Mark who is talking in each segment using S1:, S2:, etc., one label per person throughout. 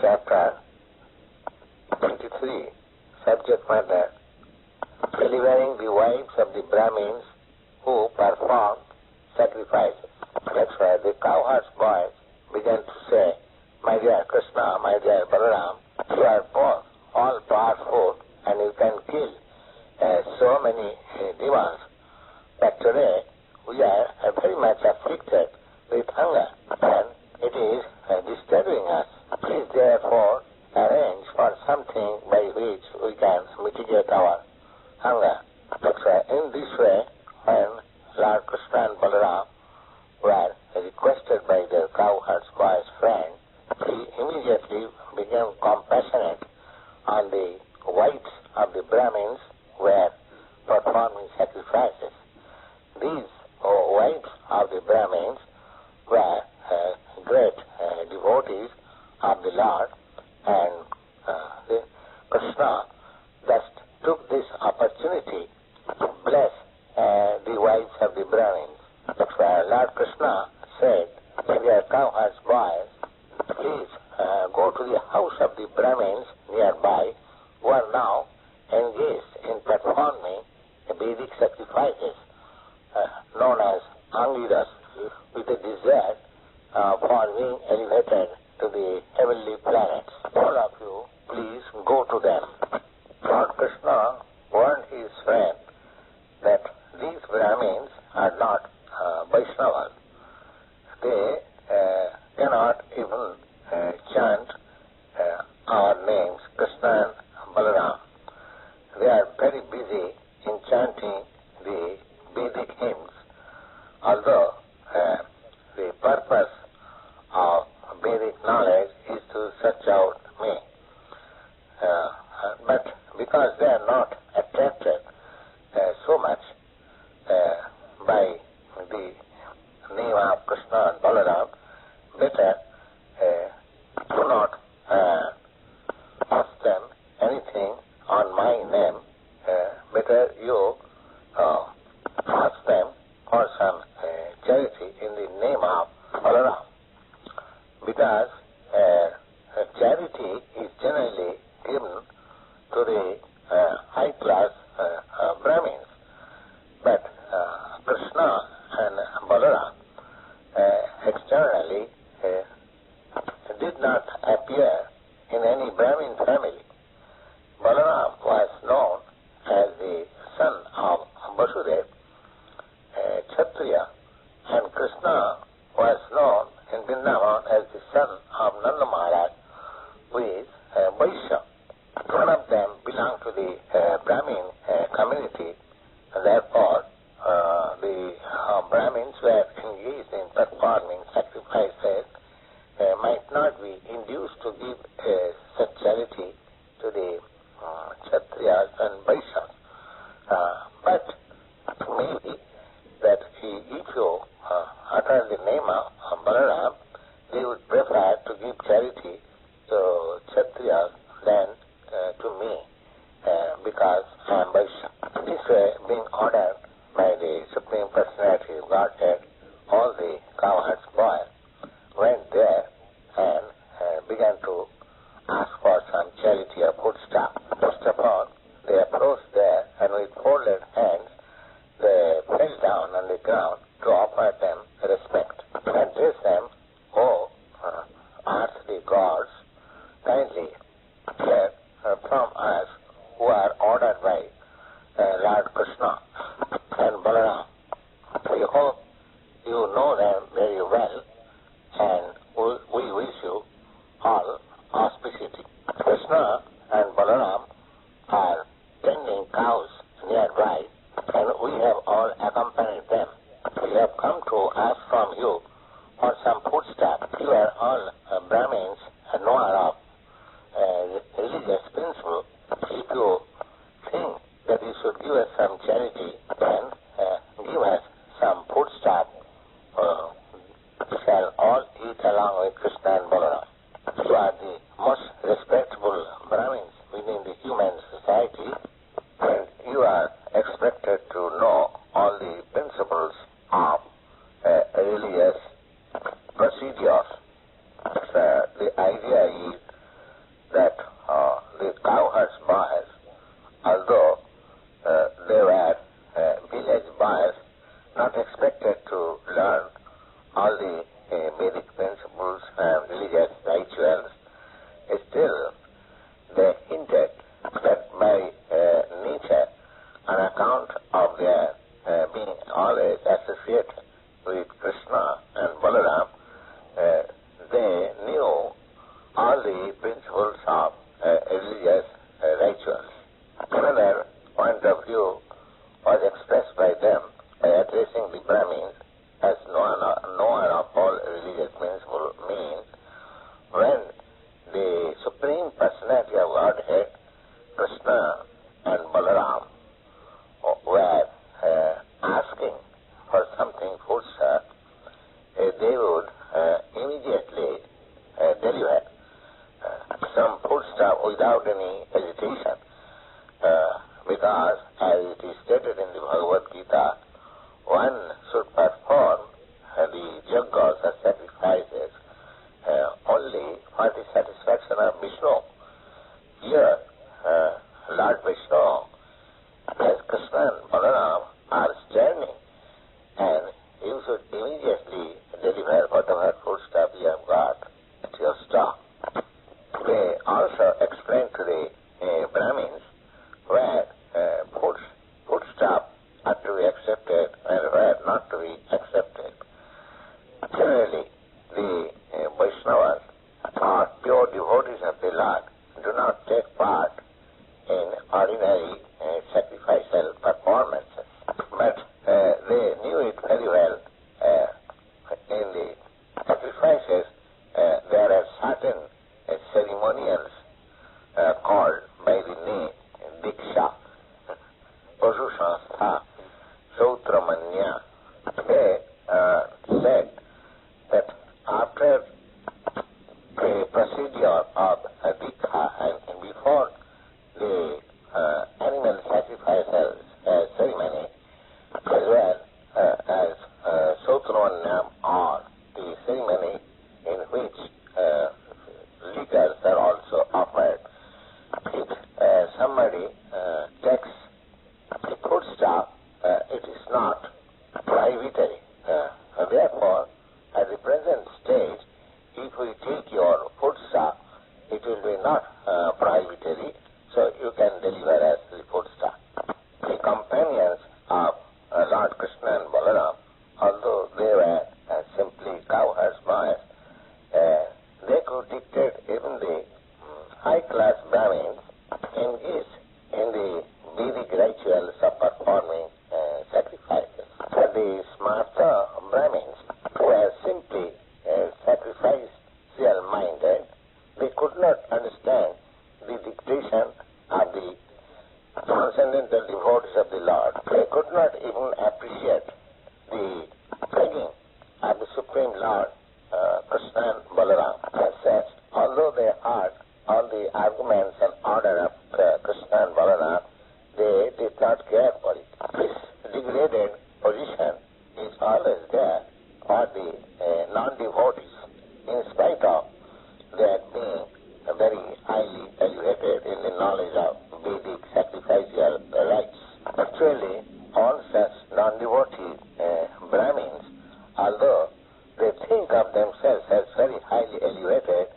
S1: chapter 23, subject matter, delivering the wives of the Brahmins who perform sacrifices. That's why the cowherd's boys began to say, "My dear Kṛṣṇa, my dear Balarāma, you are both all powerful and you can kill so many demons. But today we are very much afflicted with hunger and it is disturbing us. Please therefore arrange for something by which we can mitigate our hunger." That's why in this way, when Lord Kṛṣṇa and Balarāma were requested by their cowherd's boy's friend, he immediately became compassionate on the wives of the Brahmins who were performing sacrifices. These wives of the Brahmins were great devotees of the Lord, and Kṛṣṇa just took this opportunity to bless the wives of the Brahmins. That's why Lord Kṛṣṇa said, "Dear cowherd's boys, please go to the house of the Brahmins nearby who are now engaged in performing Vedic sacrifices known as Āṅgirasa, with a desire for being elevated to the heavenly planets. All of you, please go to them." Lord Kṛṣṇa warned his friend that these Brahmins are not Vaiṣṇavas. They cannot even chant our names, Kṛṣṇa and Balarāma. They are very busy in chanting the Vedic hymns, although the purpose of Vedic knowledge is to search out me. But because they are not attracted so much by the name of Kṛṣṇa and Balarāma, better do not ask them anything on my name. Better you ask them for some charity in the name of Balarāma. Because charity is generally given to the high-class Brahmins. But Kṛṣṇa and Balarāma externally did not appear in any Brahmin family. Balarāma was known as the son of Vasudeva, Kshatriya, and Kṛṣṇa was known in Vrindavan as the son of Nanda Maharaj, who is Vaishya. One of them belonged to the Brahmin community, and therefore the Brahmins were engaged in performing sacrifices might not be induced to give such charity to the Kshatriyas and Vaishyas. But maybe that if you utter the name of Balarāma, they would prefer to give charity to Kshatriyas than to me, because I am Vaishya. This way, being ordered by the Supreme Personality of Godhead, all the cowherd's boys went there and began to ask for some charity or foodstuff. First of all, they approached there, and with folded hands, they fell down on the ground to offer them respect. Address them, "Oh, earthly gods, kindly hear from us who are ordered by Lord Kṛṣṇa and Balarāma. We hope you know them very well, and we wish you all auspicity." Kṛṣṇa and Balarāma are tending cows nearby, and we have all accompanied them. We have come to ask from you for some foodstuff. You are all Brahmins and knower of religious principle. If you think that you should give us some charity, then give us some foodstuff. We shall all eat along with Kṛṣṇa and Balarāma. You are the most respectable Brahmins within the human society, and you are expected to know all the principles of religious procedures. The idea is some food stuff without any hesitation, because as it is stated in the Bhagavad Gita, one should perform the yajnas or sacrifices only for the satisfaction of Vishnu. Here, Lord Vishnu, as Kṛṣṇa and Balarāma are standing, and you should immediately deliver whatever food stuff you have got at your store. They also explain to the Brahmins where food stuff are to be accepted and where not to be accepted. Generally, the Vaiṣṇavas, or pure devotees of the Lord, do not take part in ordinary sacrificial performances. But they knew it very well. In the sacrifices, there are certain ceremonials called by the name Dict, Pashu Sautramanya. They said that after the procedure of Dict and before the animal sacrificial ceremony, as well as Sautramanya, or the ceremony in which liquors are also offered, if somebody takes the food stuff, it is not prohibitory. Therefore, at the present stage, if we take your food stuff, it will be not prohibitory, so you can deliver as the food stuff. The companions of Lord Kṛṣṇa and Balarāma, although they were simply cowherd boys, they could dictate even the high-class Brahmins engaged in the Vedic rituals of performing sacrifices. For the smarter Brahmins, who were simply sacrificial-minded, they could not understand the dictation of the transcendental devotees of the Lord. They could not even appreciate the begging of the Supreme Lord, Kṛṣṇa and Balarāma. As such, although they heard all the arguments and order of Kṛṣṇa and Balarāma, they did not care for it. This degraded position is always there for the non-devotees, in spite of their being very highly elevated in the knowledge of Vedic sacrificial rites. Actually, all such non-devotee Brahmins, although they think of themselves as very highly elevated,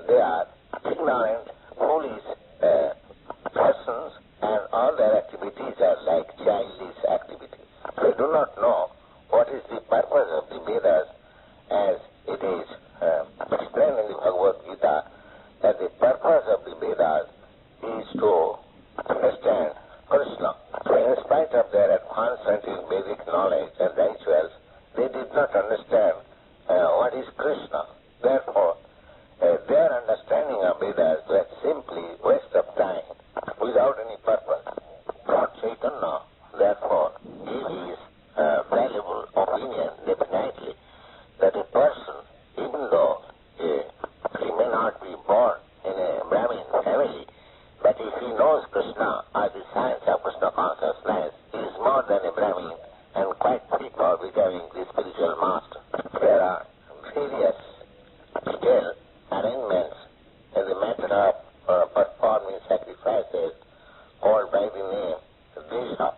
S1: they are ignorant, foolish persons, and all their activities are like childish activities. They do not know what is the purpose of the Vedas, as it is explained in the Bhagavad Gita, that the purpose of the Vedas is to understand Krishna. In spite of their advancement in Vedic knowledge and rituals, they did not understand what is Krishna. Therefore, their understanding of Vedas was simply waste of time, without any purpose. Lord Chaitanya, therefore, gave his valuable opinion definitely that a person, even though he may not be born in a Brahmin family, but if he knows Krishna or the science of Krishna consciousness, he is more than a Brahmin and quite fit for becoming the spiritual master. There are various detailed arrangements in the method of performing sacrifices called by the name Desha.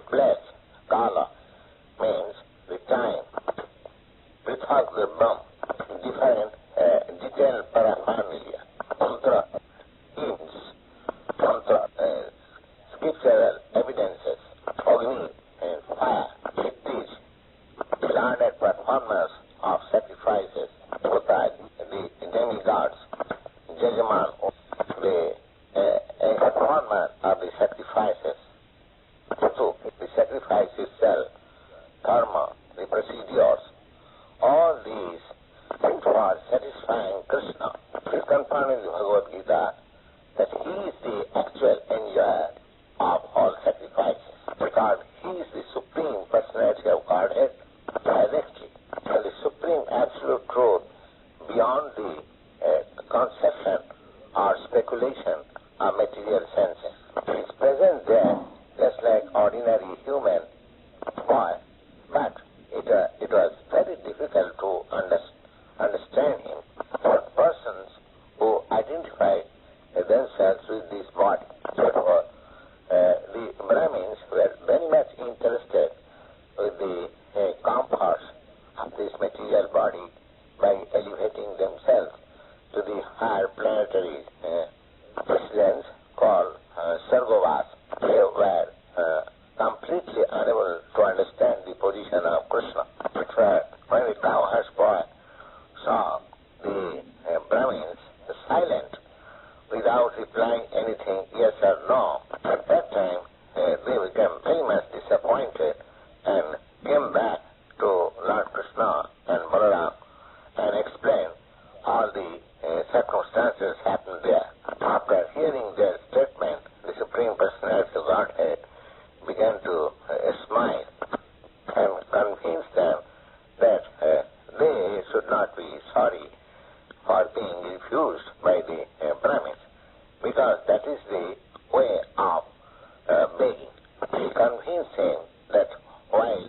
S1: Place, Kala, means the time. Prithak Dirbam, different detailed paraphernalia. Tantra means Tantra, scriptural evidences, Agni and fire. It is the learned performers of sacrifices, the demigods, Jajaman, the performer of the sacrifices. So, the sacrifice itself, karma, the procedures, all these things for satisfying Krishna. It is confirmed in the Bhagavad Gita that he is the actual enjoyer of all sacrifices, because he is the Supreme Personality of Godhead directly, and the Supreme Absolute Truth beyond the conception calculation of material senses. He is present there just like ordinary human boy, but it was very difficult to understand him for persons who identify themselves with this body. Therefore, the Brahmins were very much interested with the comforts of this material body by elevating themselves to the higher planetary residence called Sargovas. They were completely unable to understand the position of Krishna. When the cowherd boy saw the Brahmins silent without replying anything yes or no, at that time they became very much disappointed and came back to Lord Kṛṣṇa and Balarāma and explained all the circumstances happened there. After hearing their statement, the Supreme Personality of Godhead began to smile and convince them that they should not be sorry for being refused by the Brahmins, because that is the way of begging. He convinced him that while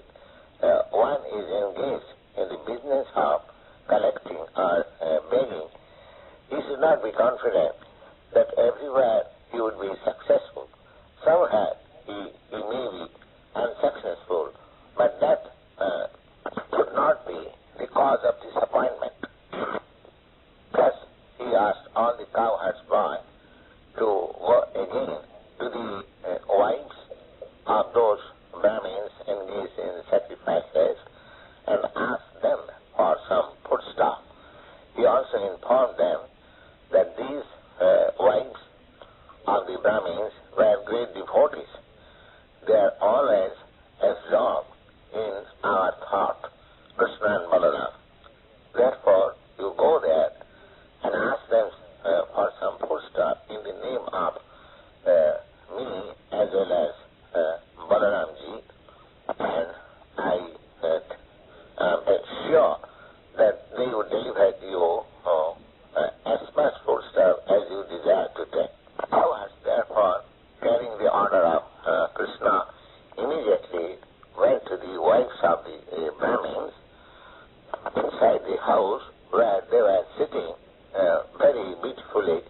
S1: one is engaged in the business of collecting or begging, he should not be confident that everywhere he would be successful. Somewhere he may be unsuccessful, but that should not be the cause of disappointment. Thus, he asked all the cowherds boy to go again to the wives of those Brahmins engaged in sacrifices and asked them for some foodstuff. He also informed them that these wives of the Brahmins were great devotees. They are always absorbed in our thought, Kṛṣṇa and Balarāma. Therefore, you go there and ask them for some foodstuff in the name of me as well as Balaramji, and I am sure that they would deliver you as much foodstuff as you desire to take. However, therefore, carrying the order of Kṛṣṇa, immediately went to the wives of the Brahmins inside the house where they were sitting very beautifully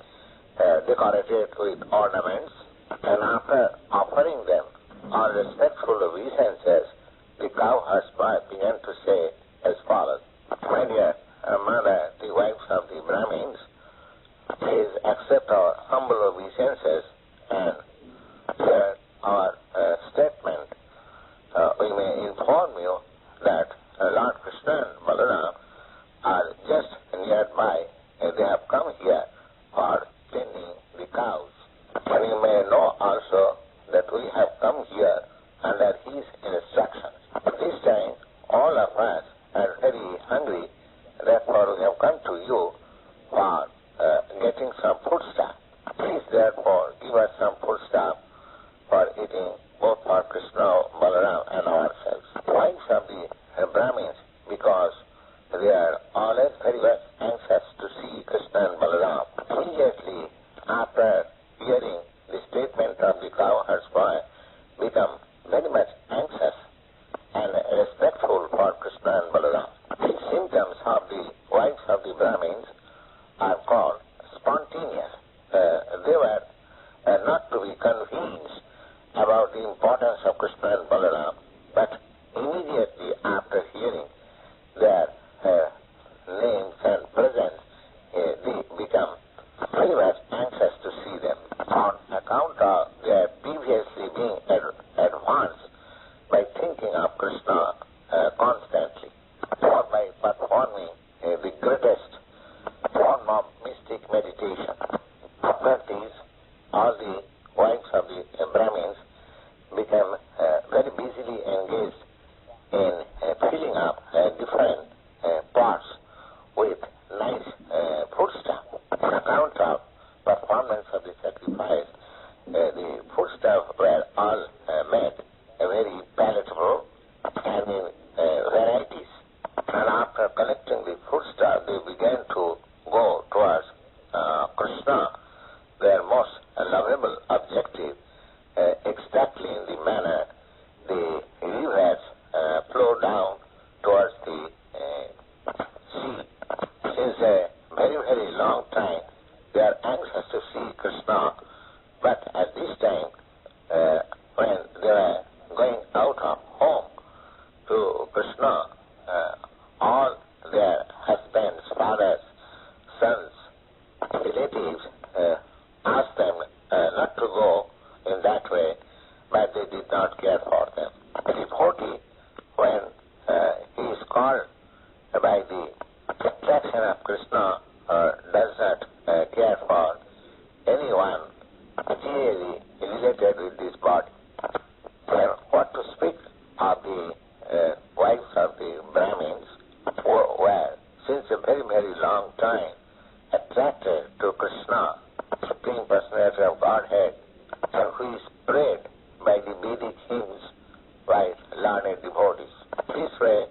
S1: decorated with ornaments, and after offering them all respectful obeisances, the cowherd boy began to say as follows: "My dear mother, the wives of the Brahmins, please accept our humble obeisances and hear our statement. We may inform you that Lord Kṛṣṇa and Balarāma are just nearby. They have come here for tending the cows. And you may know also that we have come here under his instructions. This time, all of us are very hungry. Therefore, we have come to you for getting some foodstuff. Please, therefore, give us some foodstuff for eating, both for Kṛṣṇa, Balarāma, and ourselves." Wives of the Brahmins, because they are always very much anxious to see Kṛṣṇa and Balarāma, immediately after hearing the statement of the cowherd boy, become very much anxious and respectful for Kṛṣṇa and Balarāma. The symptoms of the wives of the Brahmins are called spontaneous. They were not to be convinced about the importance of Kṛṣṇa and Balarāma, but immediately after hearing their names and presence, they become very much anxious to see them on account of their previously being advanced by thinking of Kṛṣṇa constantly, or by performing the greatest form of mystic meditation. After these, all the wives of the Brahmins became very busily engaged in filling up different pots with nice foodstuff. On account of performance of the sacrifice, the foodstuff were all made very palatable and in varieties. And after collecting the foodstuff, they began to go towards Kṛṣṇa long time they are anxious to see Krishna, but at this time, when they were going out of home to Krishna, all their husbands, fathers, sons, relatives asked them not to go in that way, but they did not care for them. A devotee, when he is called by the attraction of Krishna, does not care for anyone materially related with this body. And what to speak of the wives of the Brahmins, who were since a very, very long time attracted to Krishna, Supreme Personality of Godhead, and who is prayed by the Vedic hymns by learned devotees. This way,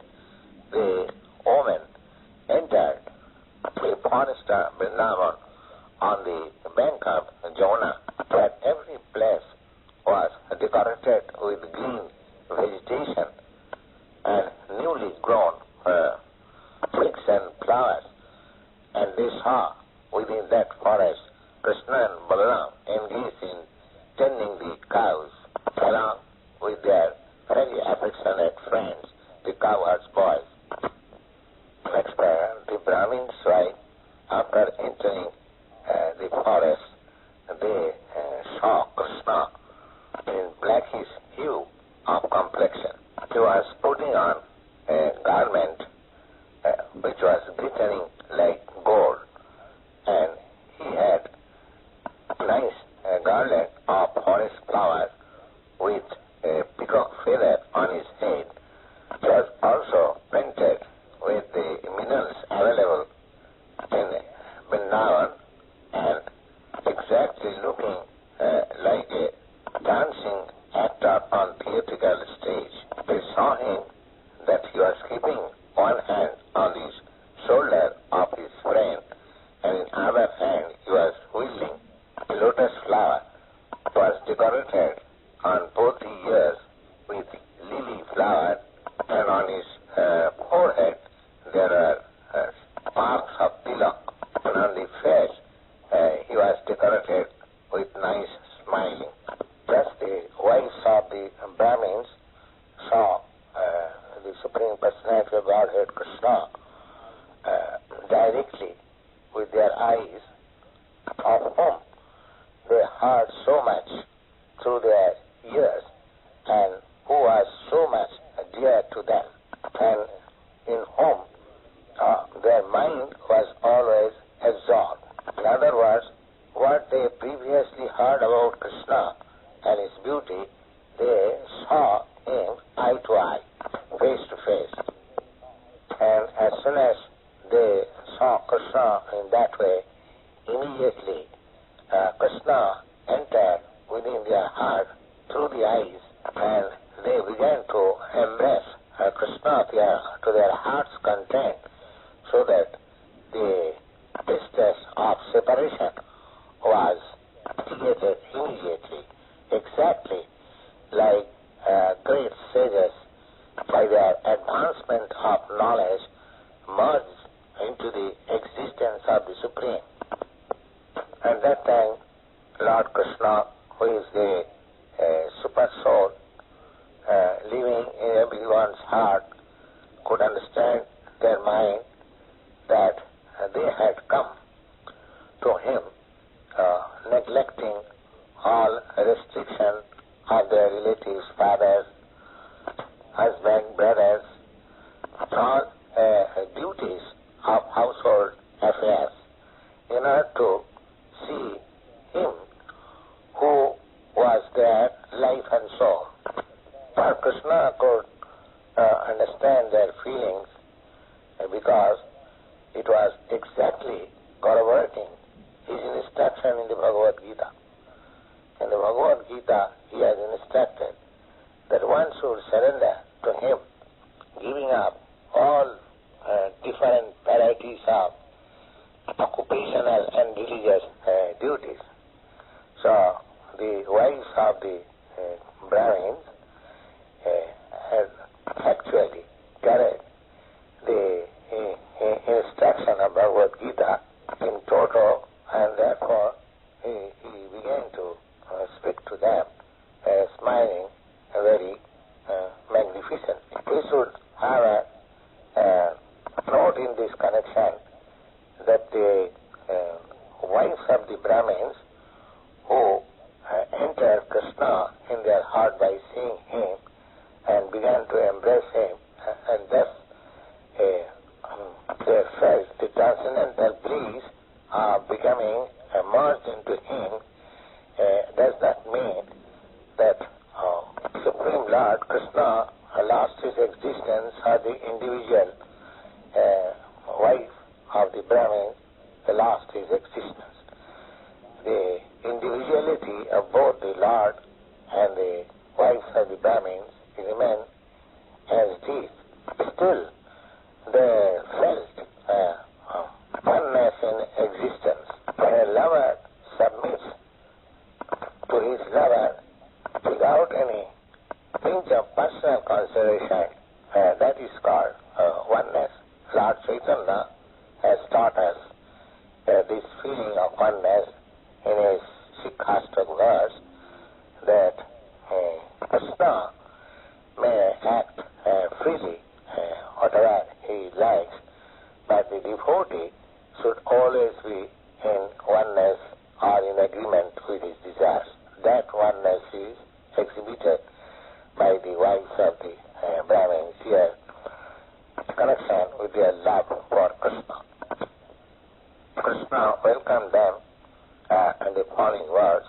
S1: the woman entered the forest of Vrindavan on the bank of Jamuna, where every place was decorated with green vegetation and newly grown twigs and flowers, and they saw within that forest Kṛṣṇa and Balarāma engaged in tending the cows along with their very affectionate friends, the cowherd's boys. Next, the Brahmin's wife, after entering the forest, they saw Kṛṣṇa in blackish hue of complexion. He was putting on a garment which was glittering like gold, and he had a nice garland of forest flowers with a peacock feather on his head. He was also painted with the minerals available in Vrindavan and exactly looking like a dancing actor on theatrical stage. They saw him that he was keeping one hand on the shoulder of his friend, and in other hand he was wielding a lotus flower. It was decorated on both the ears with lily flower, and on his forehead there are marks of tilak, and on the face he was decorated with nice smiling. Thus the wives of the Brahmins saw the Supreme Personality of Godhead Krishna directly with their eyes, of whom they heard so much through their ears, and who was so much dear to them, and in whom their mind was always absorbed. In other words, what they previously heard about Krishna and his beauty, they saw him eye to eye, face to face. And as soon as they saw Krishna in that way, immediately Krishna entered within their heart through the eyes, and they began to embrace Krishna to their heart's content, so that the distress of separation was mitigated immediately, exactly like great sages, by their advancement of knowledge, merged into the existence of the Supreme. At that time, Lord Kṛṣṇa, who is the super soul living in everyone's heart, could understand their mind that they had come to him, neglecting all restriction of their relatives, fathers, husbands, brothers, all duties of household affairs, in order to see him who was their life and soul. Lord Kṛṣṇa could understand their feelings because it was exactly corroborating his instruction in the Bhagavad Gita. In the Bhagavad Gita, he has instructed that one should surrender to him, giving up all different varieties of occupational and religious duties. So the wives of the Brahmins had actually carried the instruction of Bhagavad Gita in total wives of the Brahmins who entered Kṛṣṇa in their heart by seeing him and began to embrace him, and thus they felt the transcendental bliss of becoming merged into him. Does not mean that Supreme Lord Kṛṣṇa lost his existence, or the individual wife of the Brahmin lost his existence. The individuality of both the Lord and the wives of the Brahmins remain as it is. Still, they felt oneness in existence. When a lover submits to his lover without any pinch of personal consideration, that is called oneness. Lord Chaitanya has taught us this feeling of oneness in his Sikhaష్టaka verse, that Kṛṣṇa may act freely whatever he likes, but the devotee should always be in oneness or in agreement with his desires. That oneness is exhibited by the wives of the Brahmins here, connection with their love for Kṛṣṇa. Kṛṣṇa welcomed them in the following words: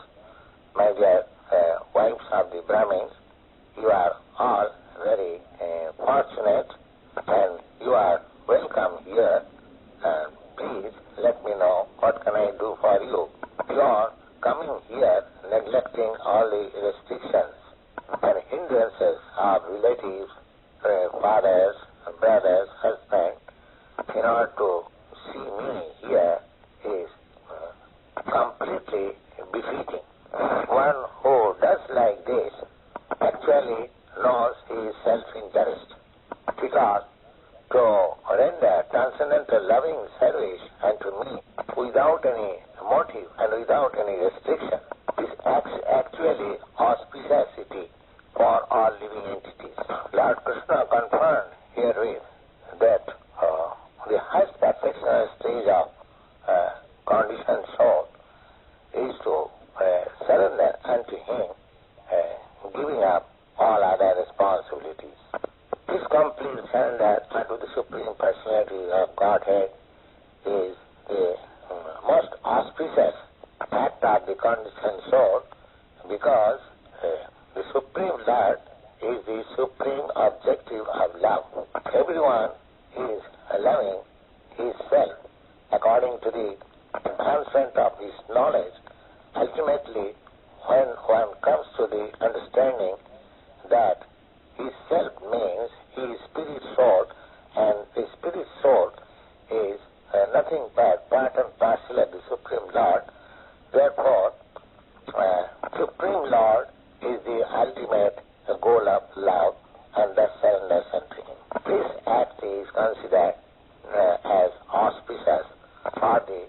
S1: My dear wives of the Brahmins, you are all very fortunate and you are welcome here. Please let me know what can I do for you. You are coming here neglecting all the restrictions and hindrances of relatives, fathers, brothers, husbands, in order to see me here is completely befitting. One who does like this actually knows his self-interest, because to render transcendental loving service unto me without any motive and without any restriction is actually auspicity for all living entities. Lord Kṛṣṇa confirmed herewith that the highest perfectional stage of conditioned soul is to surrender unto him, giving up all other responsibilities. This complete surrender unto the Supreme Personality of Godhead is the most auspicious act of the conditioned soul, because the Supreme Lord is the supreme objective of love. Everyone is loving his self according to the advancement of his knowledge. Ultimately, when one comes to the understanding that his self means his spirit soul, and the spirit soul is nothing but part and parcel of the Supreme Lord, therefore, Supreme Lord is the ultimate goal of love, and thus surrenders unto him. This act is considered as auspicious for the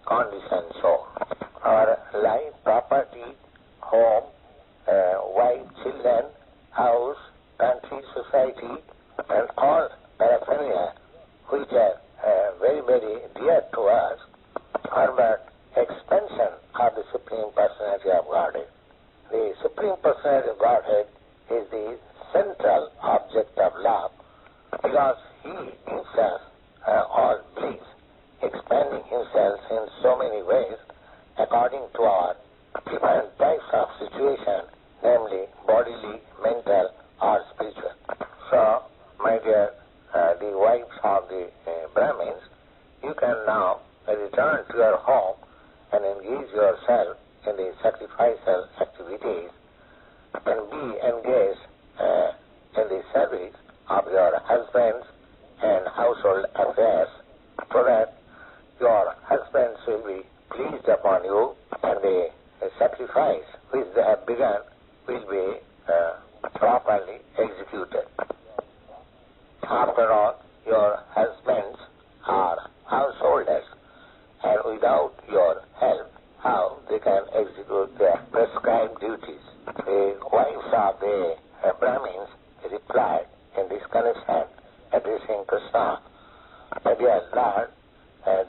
S1: conditioned soul. Our life, property, home, wife, children, house, country, society, and all paraphernalia which are very, very dear to us are but expansion of the Supreme Personality of Godhead. The Supreme Personality of Godhead is the central object of love, because he himself all bliss, expanding himself in so many ways according to our different types of situation, namely bodily, mental, or spiritual. So, my dear, the wives of the Brahmins, you can now return to your home and engage yourself in the sacrificial activities and be engaged in the service of your husbands and household affairs, so that your husbands will be pleased upon you, and the sacrifice which they have begun will be properly executed. After all, your husbands are householders, and without your help, how they can execute their prescribed duties? The wives of the Brahmins replied in this connection, addressing Kṛṣṇa, "Dear Lord,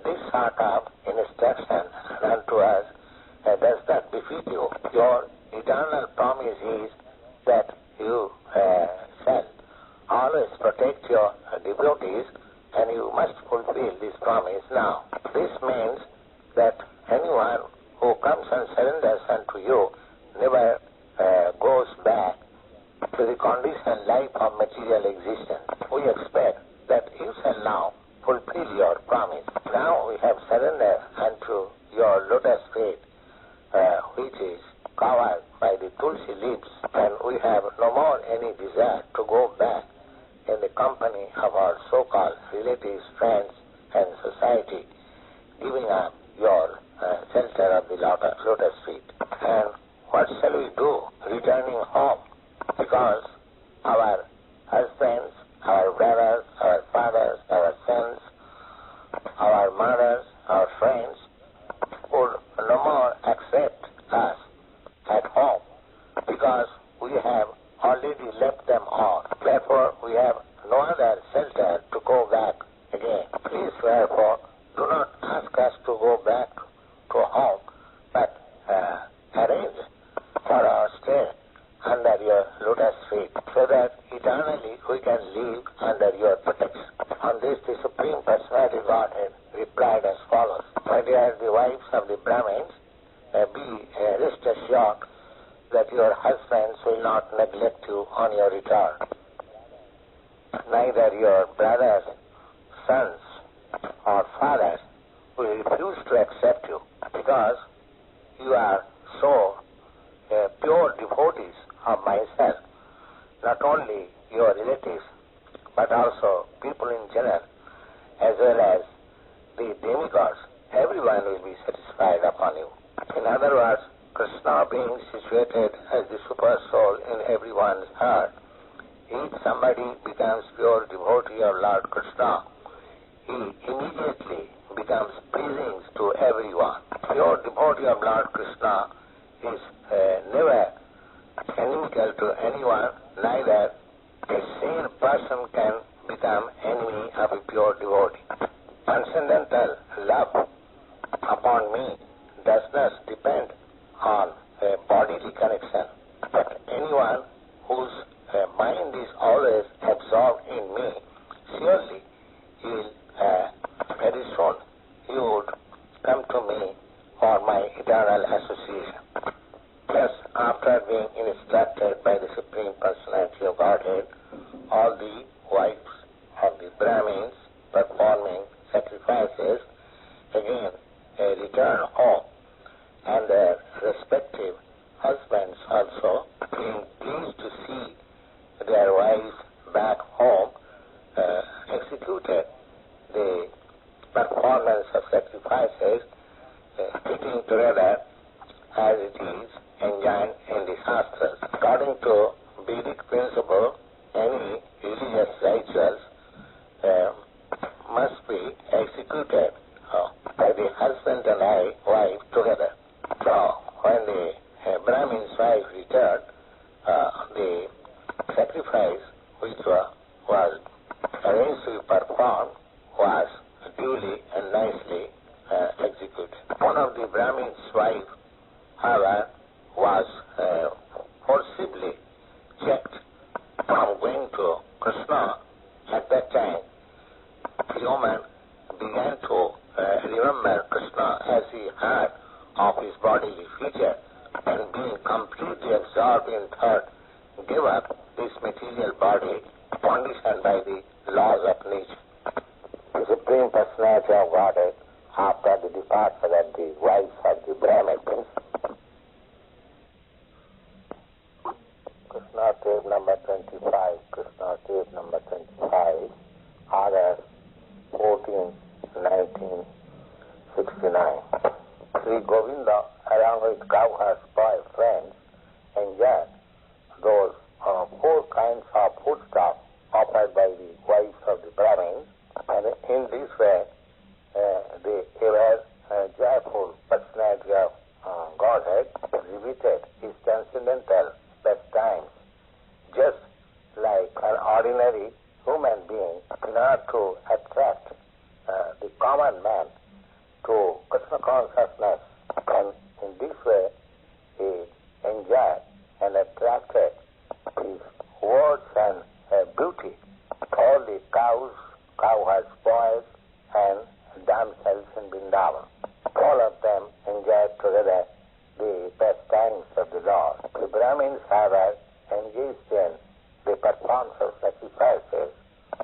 S1: this sort of instruction that anyone who comes and surrenders unto you never goes back to the conditioned life of material existence. We expect that you shall now fulfill your promise. Now we have surrendered unto your lotus feet, which is covered by the tulsi leaves, and we have no more any desire to go back in the company of our so-called relatives, friends, and society, giving up your shelter of the lotus feet. And what shall we do returning home? Because our husbands, our brothers, our fathers, our sons, our mothers, our friends would no more accept us at home, because we have already left them all. Therefore, we have no other shelter to go back again. Please, therefore, do not ask us to go back to home, but arrange for our stay under your lotus feet, so that eternally we can live under your protection. On this, the Supreme Personality of Godhead replied as follows: My dear, the wives of the Brahmins, be rest assured that your husbands will not neglect you on your return. Neither your brothers, sons, or fathers will refuse to accept you, because you are so pure devotees of myself. Not only your relatives, but also people in general, as well as the demigods, everyone will be satisfied upon you. In other words, Kṛṣṇa being situated as the super soul in everyone's heart, if somebody becomes pure devotee of Lord Kṛṣṇa, he immediately becomes pleasing to everyone. Pure devotee of Lord Kṛṣṇa is never inimical to anyone, neither a sane person can become enemy of a pure devotee. Transcendental love upon me does not depend on a bodily connection, but anyone whose mind is always absorbed in me, surely he will very soon he would come to me for my eternal association. Thus, after being instructed by the Supreme Personality of Godhead, all the wives of the Brahmins performing sacrifices again return home, and their respective husbands also, being pleased to see their wives back home, executed the performance of sacrifices, fitting together as it is enjoined in the Shastras. According to Vedic principle, any religious rituals must be executed by the husband and wife together. So, when the Brahmin's wife returned, the sacrifice which was arranged to be performed was duly and nicely executed. One of the Brahmin's wife, however, was forcibly checked from going to Kṛṣṇa. At that time, the woman began to remember Kṛṣṇa as he had of his bodily feature, and being completely absorbed in thought, gave up this material body conditioned by the laws of nature. The Supreme Personality of Godhead, after the departure of the wives of the Brahmanas, Kṛṣṇa tape number 25, Kṛṣṇa tape number 25, August 14, 1969. Sri Govinda, along with cowherd's boy friends, enjoyed those 4 kinds of foodstuff offered by the wives of the Brahmins, and in this way the ever joyful personality of Godhead exhibited his transcendental pastimes, just like an ordinary human being, in order to attract the common man to Krishna consciousness, and in this way he enjoyed and attracted his words and beauty to all the cows, cowherds, boys, and damsels in Vrindavan. all of them enjoyed together the pastimes of the Lord. The Brahmins, however, engaged in the performance of sacrifices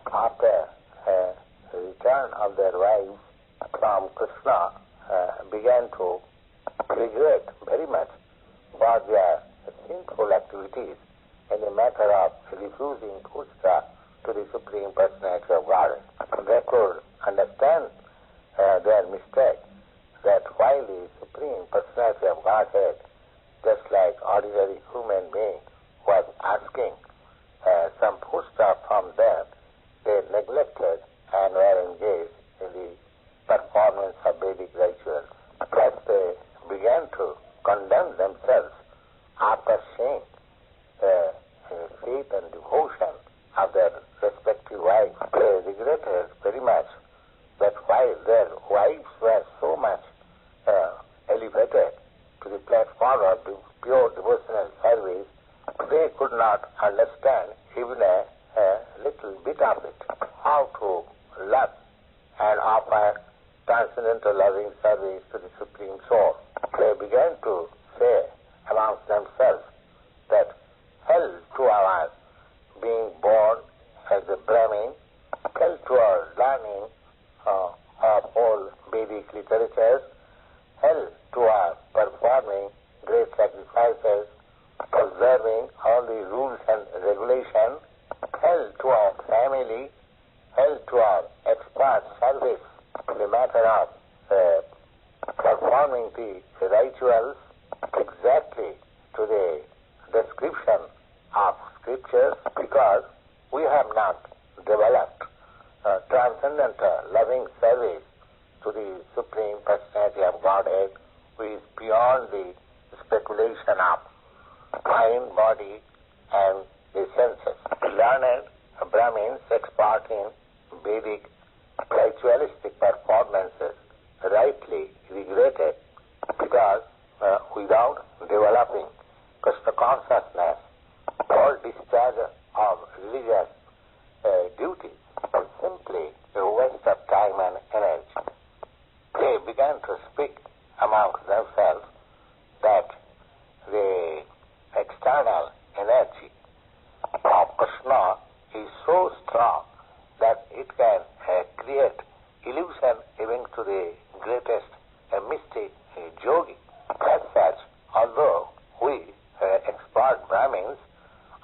S1: after the return of their wives from Kṛṣṇa, began to regret very much for their sinful activities in the matter of refusing puja to the Supreme Personality of Godhead. They could understand their mistake, that while the Supreme Personality of Godhead, just like ordinary human being, was asking some puja from them, they neglected and were engaged in the performance of Vedic rituals. Thus they began to condemn themselves after seeing the faith and devotion of their respective wives. They regretted very much that while their wives were so much elevated to the platform of pure devotional service, they could not understand even a little bit of it, how to love and offer transcendental loving service to the Supreme Soul. They began to say amongst themselves that hell to our being born as a Brahmin, hell to our learning of all Vedic literatures, hell to our performing great sacrifices, observing all the rules and regulations, hell to our family, hell to our expert service in the matter of performing the rituals exactly to the description of scriptures, because we have not developed transcendental loving service to the Supreme Personality of Godhead, who is beyond the speculation of mind, body, and the senses. Learned Brahmins, expert in Vedic ritualistic performances, rightly regretted, because without developing Krishna consciousness or discharge of religious duties is simply a waste of time and energy. They began to speak amongst themselves that the external energy of Kṛṣṇa is so strong that it can create illusion even to the greatest mystic yogi. As such, although we expert Brahmins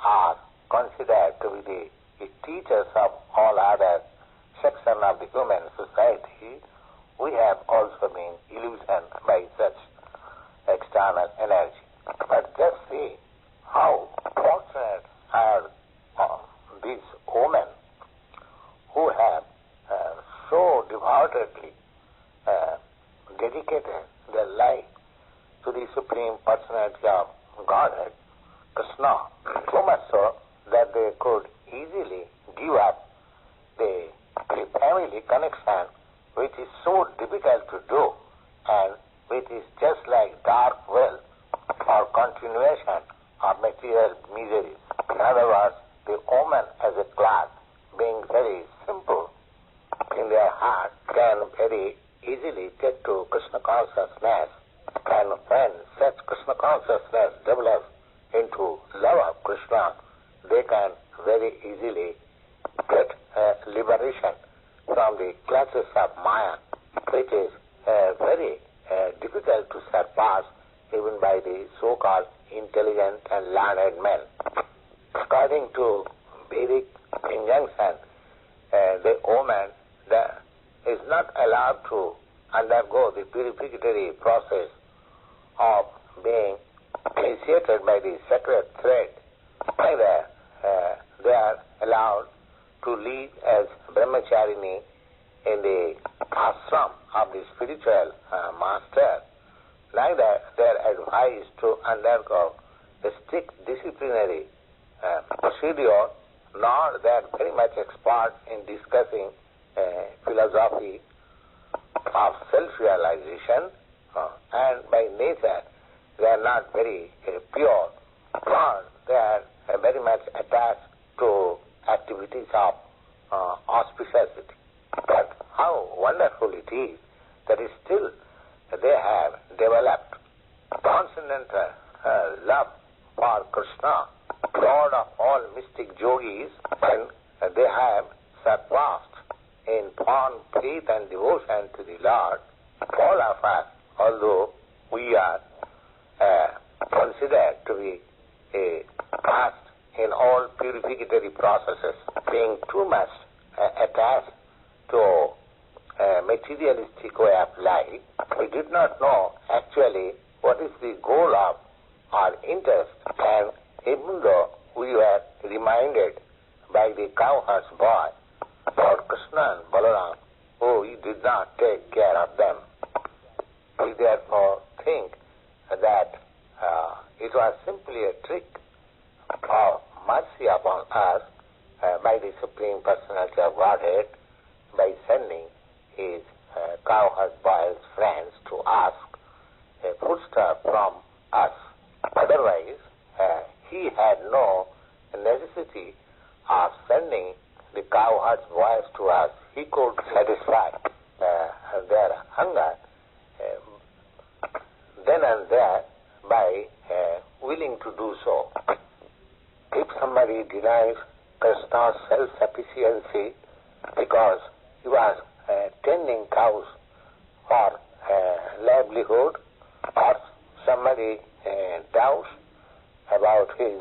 S1: are considered to be the teachers of all other sections of the human society, we have also been illusioned by such external energy. But just see how fortunate are these women who have so devotedly dedicated their life to the Supreme Personality of Godhead, Kṛṣṇa, so much so that they could easily give up the family connection, which is so difficult to do and which is just like dark well for continuation of material miseries. In other words, the woman as a class, being very simple in their heart, can very easily get to Krishna consciousness, and when such Krishna consciousness develops into love of Krishna, they can very easily get liberation from the clutches of Maya, which is very difficult to surpass even by the so-called intelligent and learned men. According to Vedic injunction, the woman is not allowed to undergo the purificatory process of being initiated by the sacred thread. Either they are allowed to live as brahmacharini in the ashram of the spiritual master, neither they are advised to undergo a strict disciplinary procedure, nor they are very much expert in discussing philosophy of self-realization, and by nature they are not very pure, nor they are very much attached to activities of auspiciousity. But how wonderful it is that still they have developed transcendental love for Krishna, Lord of all mystic yogis, and they have surpassed in fond faith and devotion to the Lord. All of us, although we are considered to be past in all purificatory processes, being too much attached to materialistic way of life, we did not know actually what is the goal of our interest. And even though we were reminded by the cowherd's boy, Lord Kṛṣṇa and Balarāma, oh, he did not take care of them. We therefore think that it was simply a trick of mercy upon us by the Supreme Personality of Godhead by sending his cowherd boy's friends to ask a foodstuff from us. Otherwise, he had no necessity of sending the cowherd boys to us. He could satisfy their hunger then and there by willing to do so. If somebody denies Krishna's self-sufficiency because he was tending cows for livelihood, or somebody doubts about his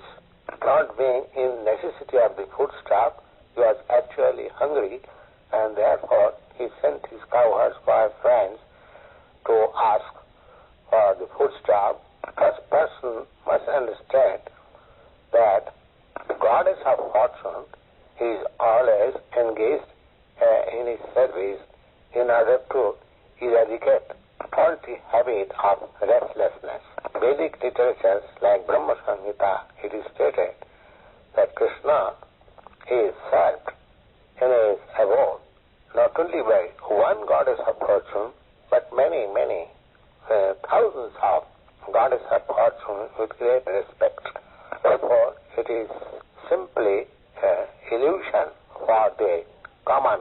S1: not being in necessity of the foodstuff, he was actually hungry, and therefore he sent his cowherds for friends to ask for the foodstuff. Because person must understand that the goddess of fortune is always engaged in his service in order to eradicate faulty habit of restlessness. Vedic literatures like Brahma Samhita, it is stated that Krishna is served in his abode not only by one goddess of fortune, but many, many thousands of goddess of fortune with great respect. Therefore, it is simply illusion for the common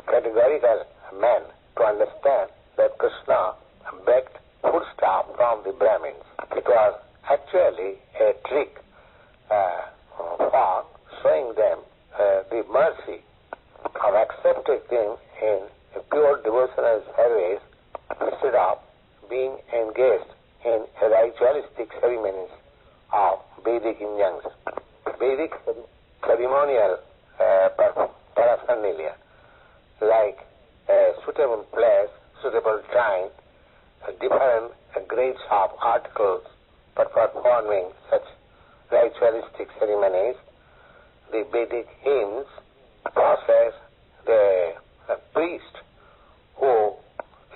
S1: categorical men to understand that Krishna begged foodstuff from the Brahmins. It was actually a trick for showing them the mercy of accepting them in a pure devotional service instead of being engaged in ritualistic ceremonies of Vedic injunctions. Vedic ceremonial paraphernalia like a suitable place, suitable time, different grades of articles for performing such ritualistic ceremonies, the Vedic hymns process the priest who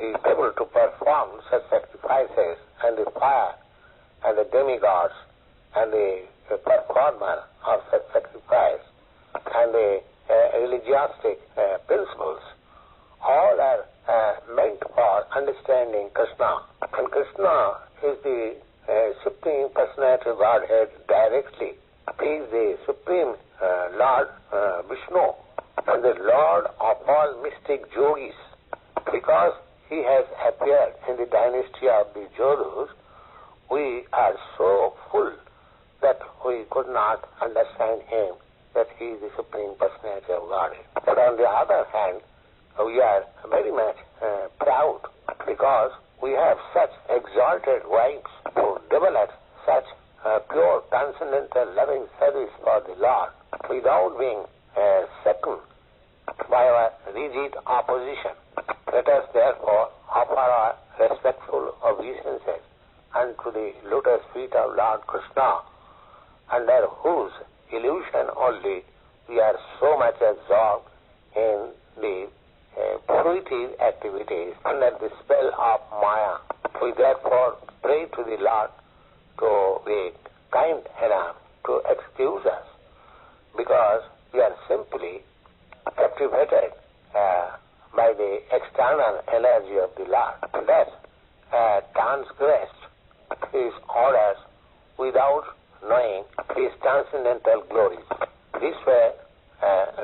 S1: is able to perform such sacrifices, and the fire and the demigods and the performer of such sacrifice and the religiostic principles, all are meant for understanding Krishna. And Krishna is the Supreme Personality of Godhead directly. He is the Supreme Lord Vishnu and the Lord of all mystic yogis. Because he has appeared in the dynasty of the Jodhus, we are so full that we could not understand him, that he is the Supreme Personality of Godhead. But on the other hand, we are very much proud because we have such exalted wives who develop such pure transcendental loving service for the Lord without being second by our rigid opposition. Let us therefore offer our respectful obeisances unto the lotus feet of Lord Kṛṣṇa, under whose illusion only we are so much absorbed in the fruitive activities under the spell of Maya. We therefore pray to the Lord to be kind enough to excuse us, because we are simply captivated by the external energy of the Lord, and thus transgressed his orders without knowing his transcendental glories. This way,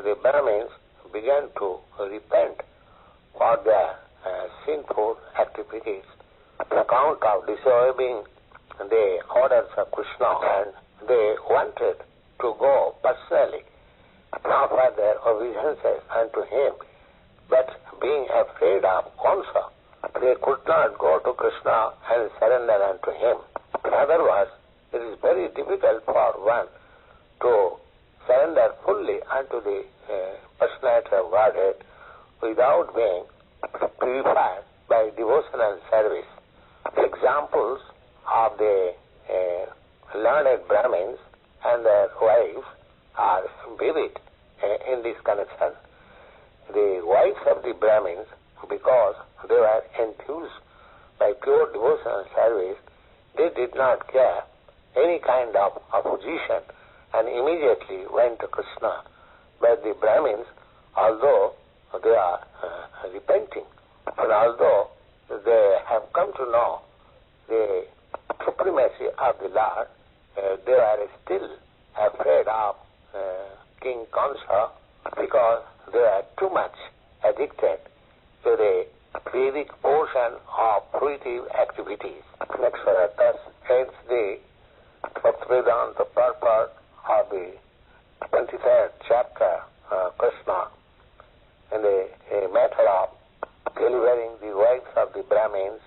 S1: the Brahmins began to repent for their sinful activities on account of disobeying the orders of Krishna, and they wanted to go personally, offer their obeisances unto him, but being afraid of Kamsa, they could not go to Krishna and surrender unto him. Otherwise, it is very difficult for one to surrender fully unto the personality of Godhead without being purified by devotional service. Examples of the learned Brahmins and their wives are vivid in this connection. The wives of the Brahmins, because they were enthused by pure devotional service, they did not care any kind of opposition and immediately went to Krishna. But the Brahmins, although they are repenting, and although they have come to know the supremacy of the Lord, they are still afraid of King Kṛṣṇa because they are too much addicted to the Vedic portion of fruitive activities. Next verse thus ends the Bhakti-Vedanta purport of the 23rd chapter, Kṛṣṇa, in the matter of delivering the wives of the Brahmins